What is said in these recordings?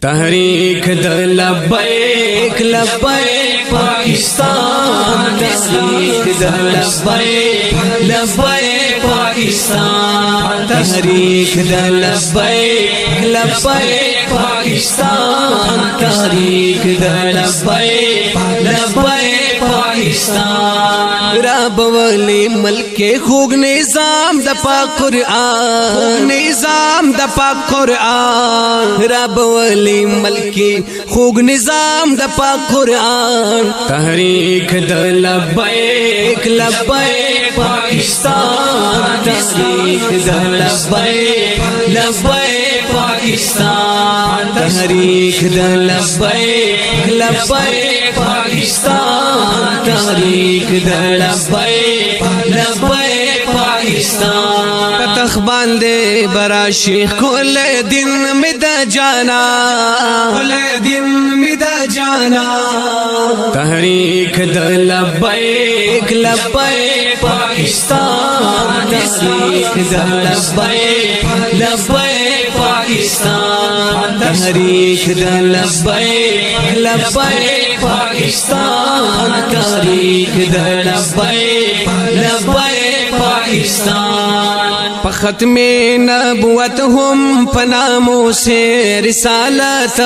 تحریک د لبیک لبیک پاکستان، تحریک د لبیک لبیک پاکستان، تحریک د لبیک لبیک پاکستان، تحریک د لبیک لبیک پاکستان. رب ولی ملک خوگ نظام د پاک قرآن، نظام د پاک قرآن، رب ولی ملک خوگ نظام د پاک قرآن. تحریک د لبیک لبیک پاکستان، تحریک د لبیک لبیک پاکستان، تحریک د لبیک لبیک پاکستان، تحریک د لبیک لبیک پاکستان. پتخ باندے برا شیخ کل دن میں دا جانا، کل دن میں دا جانا. تحریک د لبیک لبیک پاکستان، تحریک د لبیک لبیک پاکستان، تحریک د لبیک لبیک پاکستان، تحریک د لبیک لبیک پاکستان. ختم نبوت ہم پناموں سے رسالت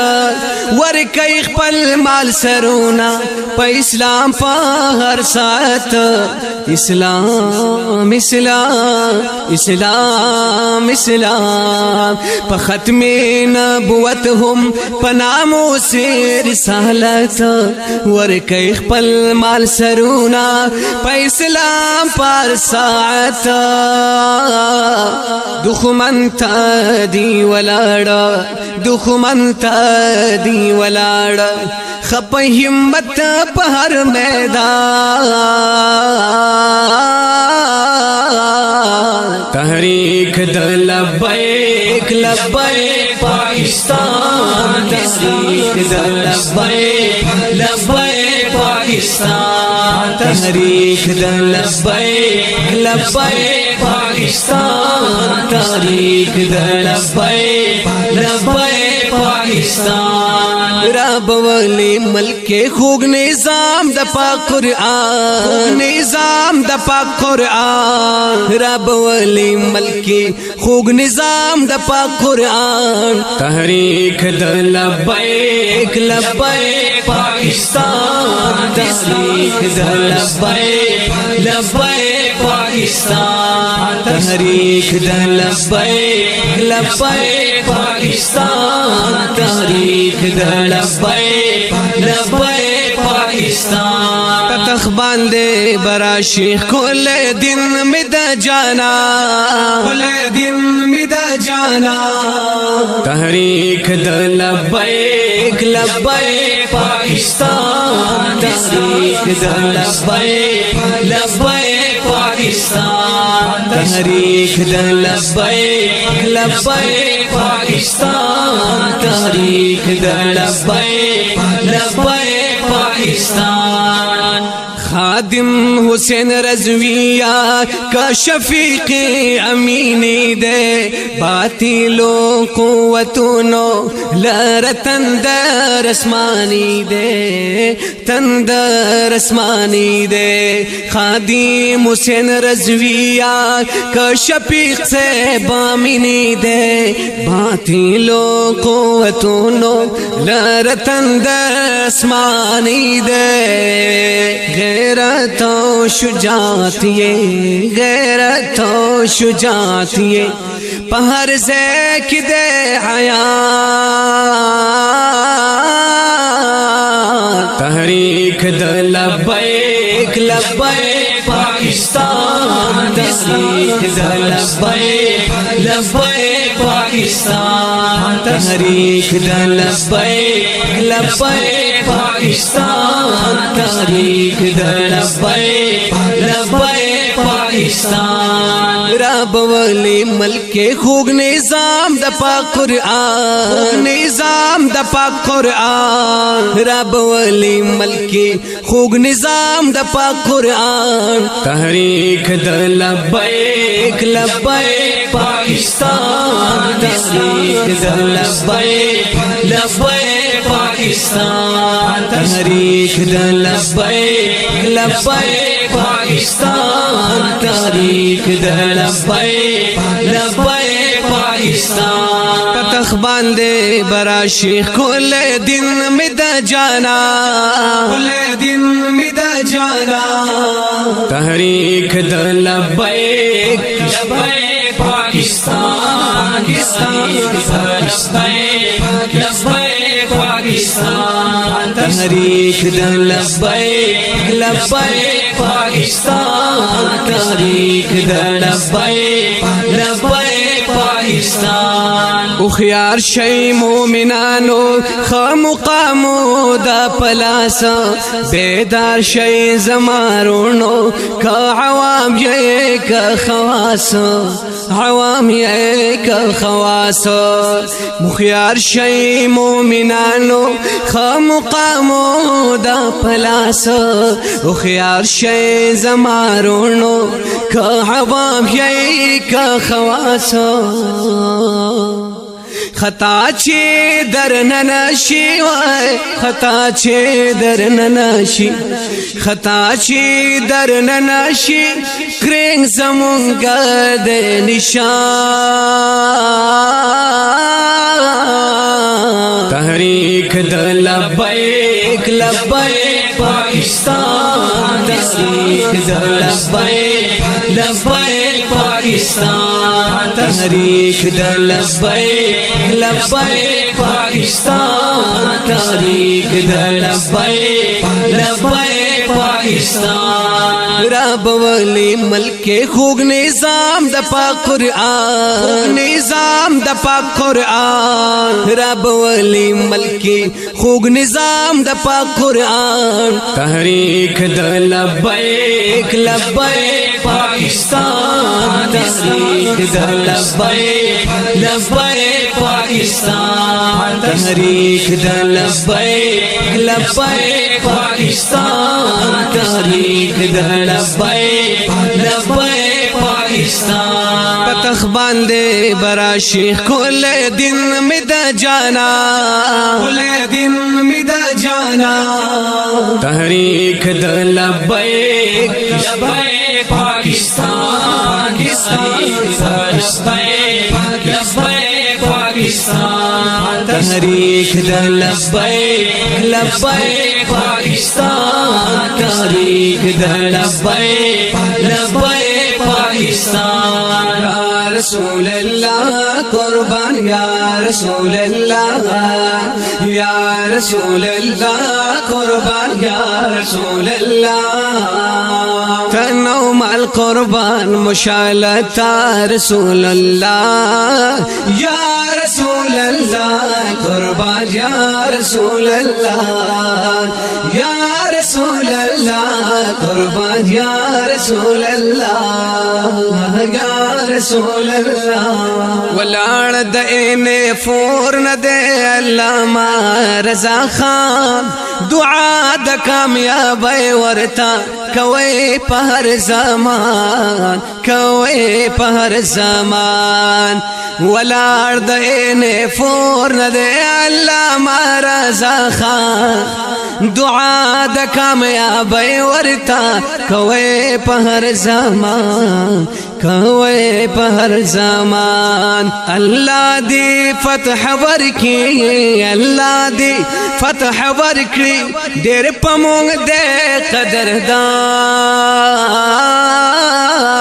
ورکی خپل مال سرونا پا اسلام پا ہر ساتھ. اسلام اسلام اسلام اسلام. پا ختم نبوت ہم پناموں سے رسالت ورکی خپل مال سرونا پا اسلام پا ہر ساتھ. دخمن تا دی ولاڑا، دخمن تا دی ولاڑا، خپ ہمت پہر میدان. تحریک د لبیک لبیک پاکستان، تحریک د لبیک لبیک پاکستان، تحریک د لبیک لبیک پاکستان، تحریک د لبیک لبیک پاکستان. رب ولی ملک خوگ نظام د پاک قرآن، نظام د پاک قرآن، رب ولی ملک خوگ نظام د پاک قرآن. تحریک د لبیک لبیک پاکستان، تحریک د لبیک لبیک پاکستان، تحریک د لبیک لبیک پاکستان، تحریک د لبیک لبیک پاکستان. پتخ باندے برا شیخ کل دن میں دا جانا، کل دن میں دا جانا. تحریک د لبیک لبیک پاکستان، تحریک د لبیک لبیک پاکستان، تحریک د لبیک لبیک پاکستان، تحریک د لبیک لبیک پاکستان. خادم حسین رضویہ کا شفیق امینی دے، باطلوں قوتونو لر تندر اسمانی دے، تندر اسمانی دے. خادم حسین رضویہ کا شفیق سے بامینی دے، باطلوں قوتونو لر تندر اسمانی دے. غیرت و شجاعت یہ، غیرت و شجاعت یہ پہر زیک دے حیات. تحریک د لبیک لبیک پاکستان، تحریک د لبیک لبیک پاکستان، تحریک د لبیک لبیک پاکستان، تحریک د لبیک لبیک پاکستان. رب ولی ملک خوگ نظام د پاک قرآن، نظام د د پاک قرآن رب ولی ملکی خوږ نظام د پاک قرآن تحریک د لبیک لبیک پاکستان تحریک د لبیک لبیک پاکستان تحریک د لبیک لبیک پاکستان تحریک د لبیک لبیک پاکستان پتخ باندې براشی کل دن می د جانا کل دن می د جانا تحریک د لبیک لبیک پاکستان لبیک پاکستان تحریک د لبیک لبیک پاکستان تحریک د لبیک لبیک پاکستان او خيار شي مومنانو خامقامو دا پلاس بیدار شي زمارونو کا عوام یہ کا خواص عوام یہ کا خواص مخيار شي مومنانو خامقامو دا پلاس او خيار شي زمارونو کا عوام یہ کا خواص خطا چه در ننشی وای خطا چه در ننشی خطا چه در ننشی کرنگ زمونگا ده نشان تحریک د لبیک لبیک پاکستان تحریک د لبیک لبیک پاکستان تحریک د لبیک لبیک پاکستان تحریک د لبیک لبیک پاکستان رب ولی ملک خوږ نظام د پاک قرآن نظام د پاک قرآن رب ولی ملک خوږ نظام د پاک قرآن تحریک د لبیک لبیک پاکستان تحریک د لبیک لبیک پاکستان تحریک د لبیک لبیک پاکستان تحریک د لبیک لبیک پاکستان پتخ باندې براشی کل دن می د جانا کل دن می د جانا تحریک د لبیک لبیک پاکستان لبیک پاکستان تحریک د لبیک لبیک پاکستان تحریک د لبیک لبیک پاکستان یا رسول اللہ قربان یا رسول اللہ یا رسول اللہ قربان یا رسول اللہ تنو مال قربان مشالتا رسول اللہ یا رسول اللہ قربان یا رسول اللہ یا رسول اللہ قربان یا رسول اللہ یا رسول اللہ ولاړ د اینه فور نه دے علامہ رضا خان دعا د کامیابی ورتا کوي په هر زمان کوي په هر زمان ولاړ د اینه فور نه دے علامہ رضا خان دعا د کامیابی ورتا کوي په هر زمان کوي په هر زمان الله دی فتح ورکی الله دی فتح ورکړي ډېر پمونږ دې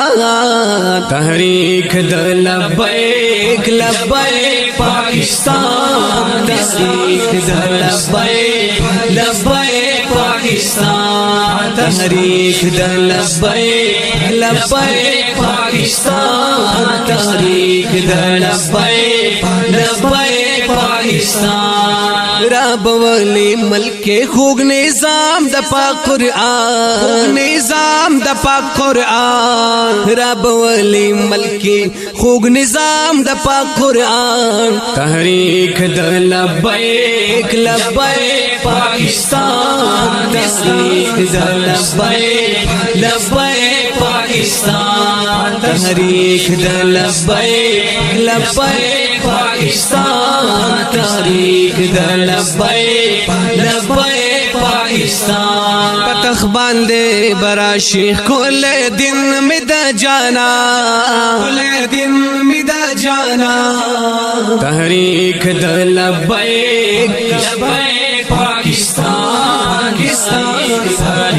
قدردان تحریک د لبیک لبیک پاکستان تحریک د لبیک لبیک پاکستان تحریک د لبیک لبیک پاکستان تحریک د لبیک لبیک پاکستان رب ولی ملک خوگ نظام د پاک قرآن نظام د پاک قرآن رب ولی ملک خوگ نظام د پاک قرآن تحریک د لبیک لبیک پاکستان تحریک د لبیک لبیک پاکستان تحریک د لبیک لبیک پاکستان تحریک د لبیک لبیک پاکستان پتخ باندې برا شیخ کل دن می د جانا کل دن می د جانا تحریک د لبیک لبیک پاکستان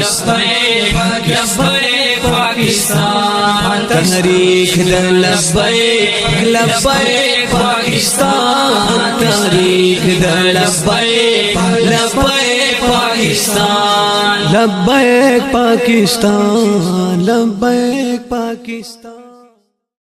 لبیک لبیک پاکستان تحریک د لبیک لبیک پاکستان تحریک د لبیک لبیک پاکستان لبیک پاکستان لبیک پاکستان